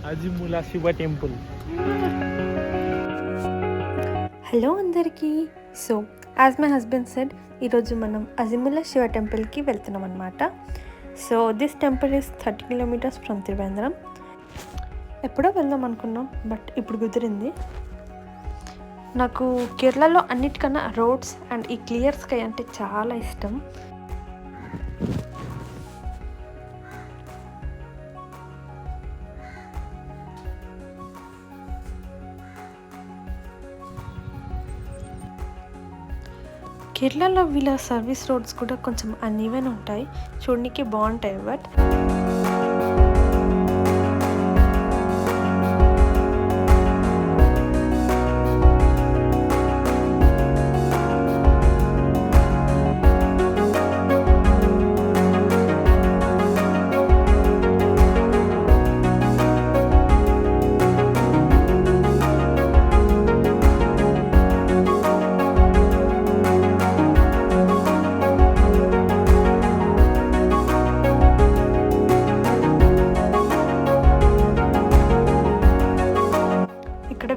అజిముల Shiva temple. Hello అందరికీ. So as my husband said, ఈరోజు మనం అజిముల శివ టెంపుల్కి వెళ్తున్నాం అనమాట. So this temple is 30 kilometres from Trivandrum. ఎప్పుడో వెళ్దాం అనుకున్నాం, బట్ ఇప్పుడు కుదిరింది. నాకు కేరళలో అన్నిటికన్నా రోడ్స్ అండ్ ఈ క్లియర్ స్కై అంటే చాలా ఇష్టం. కేరళలో వీళ్ళ సర్వీస్ రోడ్స్ కూడా కొంచెం అన్ఈవెన్ ఉంటాయి, చూడడానికి బాగుంటాయి. బట్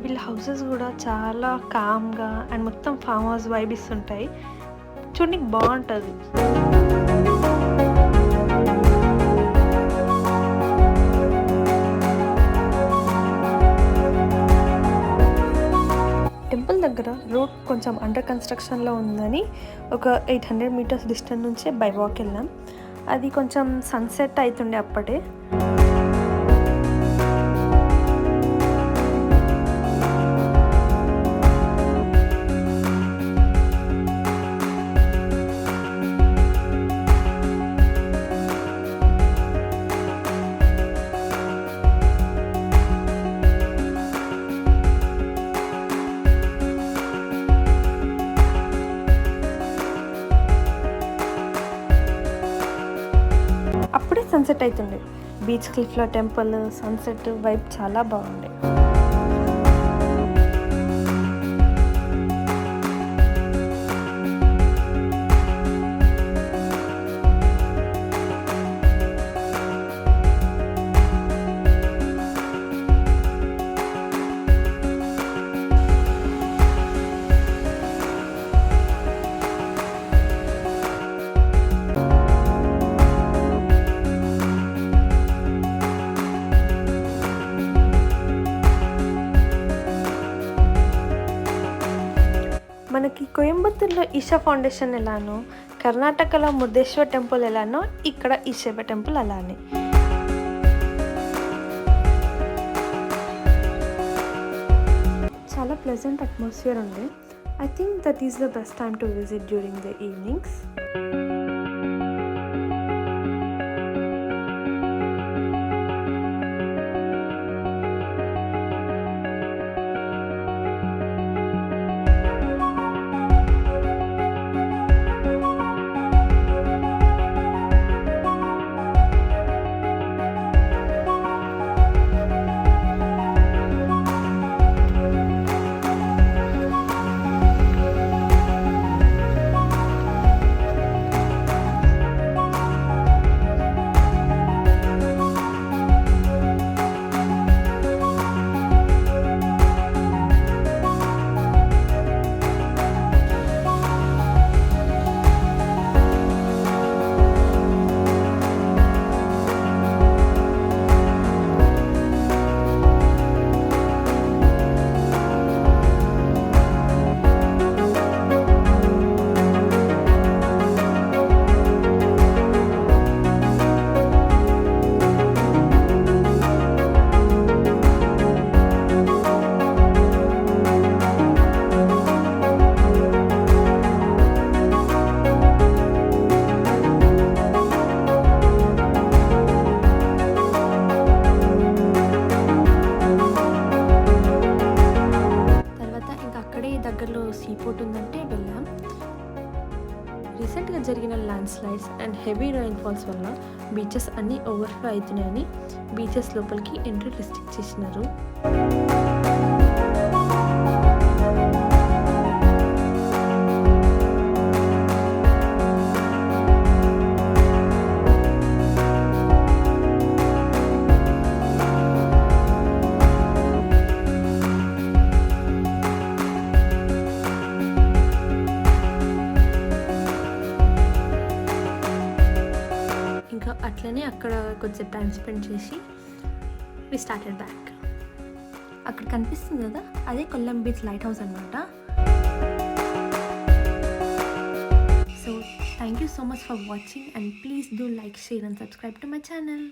వీళ్ళ హౌసెస్ కూడా చాలా కామ్గా అండ్ మొత్తం ఫామ్ హౌస్ వైబ్ ఇస్తుంటాయి, చూడడానికి బాగుంటుంది. టెంపుల్ దగ్గర రోడ్ కొంచెం అండర్ కన్స్ట్రక్షన్లో ఉందని ఒక 800 మీటర్స్ డిస్టెన్స్ నుంచే బై వాక్ వెళ్ళాం. అది కొంచెం సన్సెట్ అవుతుండే అప్పుడే. అప్పుడే సన్సెట్ అవుతుండే. బీచ్ క్లిఫ్లో టెంపుల్ సన్సెట్ వైబ్ చాలా బాగుండే. మనకి కోయంబత్తూర్లో ఈషా ఫౌండేషన్ ఎలానో, కర్ణాటకలో మురుడేశ్వర్ టెంపుల్ ఎలానో, ఇక్కడ ఈ శివ టెంపుల్ అలానే. చాలా ప్లెజెంట్ అట్మాస్ఫియర్ ఉంది. I think that is the best time to visit during the evenings. దగ్గరలో సీ పోర్ట్ ఉందంటే వెళ్ళాం. రీసెంట్గా జరిగిన land slides and heavy rainfalls వల్ల బీచెస్ అన్నీ ఓవర్ఫ్లో అవుతున్నాయని బీచెస్ లోపలికి ఎంట్రీ రిస్ట్రిక్ట్ చేసినారు. అట్లనే అక్కడ కొంచెం టైం స్పెండ్ చేసి వి స్టార్టెడ్ బ్యాక్. అక్కడ కనిపిస్తుంది కదా, అదే కొల్లం బీచ్ లైట్ హౌస్ అనమాట. So thank you so much for watching, and please do like, share and subscribe to my channel.